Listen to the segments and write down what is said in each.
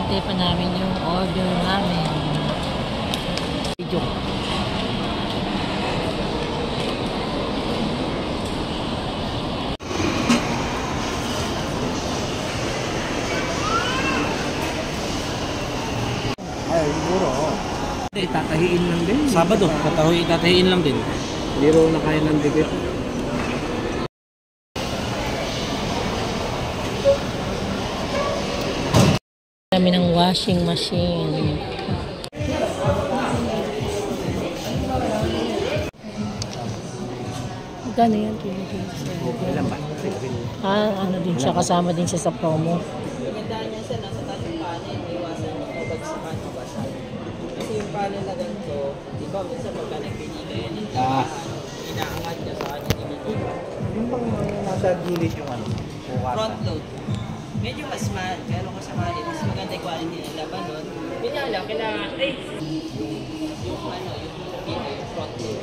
Hinihintay pa namin yung order namin. Joke. Ay, siguro. Itatahiin lang din. Sabado, tatahiin lang din. Hindi raw na kaya ng dikit. Kami ng washing machine. Magkano yan? Ilan ba? Ano din siya, kasama din siya sa promo. Magandaan niya siya nasa tatlong kanin, iwasan mo pabagsakan o basan. Kasi yung kanin na ganito, di ba minsan pagka nagbinigay yan, inaangat niya sa kanya dinidito. Yung bang nasa gilid yung ano? Front load. Medyo mas pero ko sa kanin, mas maganda yung quality ng laban nun. Kaya lang, kailangan, yung front load.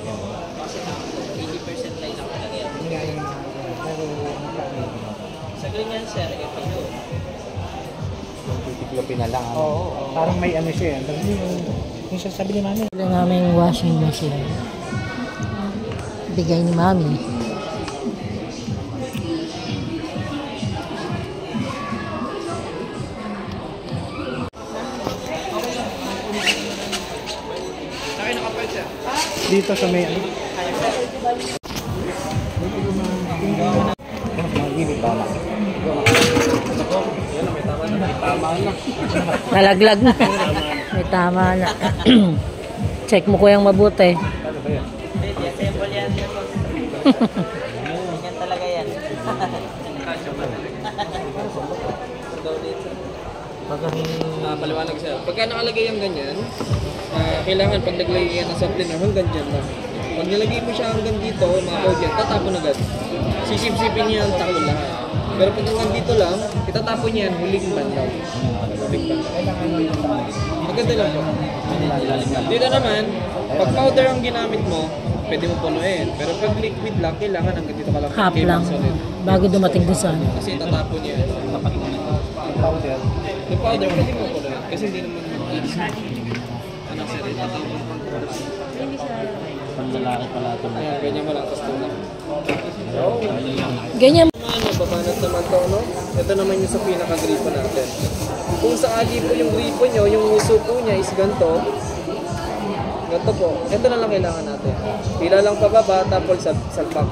Kasi lang, 80% lang lang talaga yan. Sa ganyan, sir, ito. Titiklopin na lang. Oo. Parang may ano siya. Yung sasabi ni Mami. Ito namin washing machine. Bigay ni Mami. Dito sa may ano? Nalaglag na. May tama na. Check mo ko yung mabuti. Assemble yan. Yan talaga yan. Paliwanag siya. Pagka nakalagay yung ganyan, kailangan pag naglagay yan ng supplement hanggang dyan lang. Pag nilagay mo siya hanggang dito, mga dyan, tatapon agad. Sisip-sipin niya ang takol lahat. Pero pag hanggang dito lang, itatapon niya yan, huling banlaw. Huling banlaw. Maganda lang po. Dito naman, pag powder ang ginamit mo, pwede mo punuin. Pero pag liquid lang, kailangan hanggang dito ka lang. Half lang. Bago dumating doon sa ano. Kasi itatapon niya yan. Powder. Yung powder, pwede mo punuin. Kasi hindi naman mag-iis. Anak sir, itatapon. Panlalaki pala ito. Ayan, ganyan mo lang. Tapos tulak. Ganyan. Ano, babanat naman to, no? Ito naman yung sa pinaka-gripo natin. Kung sakali po yung gripo nyo, yung uso po niya is ganito. Ganito po. Ito na lang kailangan natin. Pila lang pababa, tapos salpak.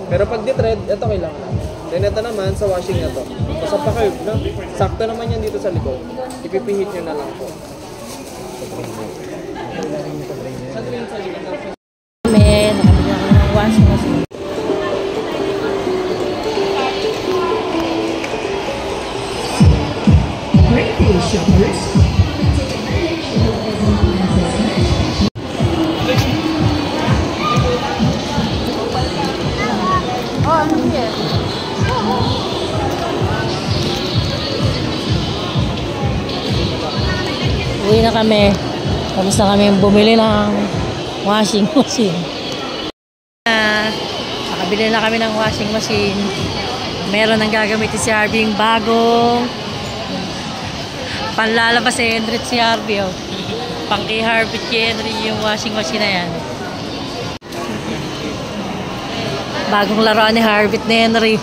Pero pag di-thread, ito kailangan natin. Then ito naman, sa washing na to. So, sa pa-curve, no? Sakto naman yan dito sa likod. Ipipihit nyo na lang po. Sa drain sa likod. Nakabili ako ng washing machine. Uwi na kami. Tapos na kami bumili ng washing machine. Nakabili na kami ng washing machine. Meron nang gagamitin si Harvey yung bagong panlalabas si Henry si Harvey. Oh. Pang kay Harvey kay Henry yung washing machine na yan. Bagong laruan ni Harvey ni Henry.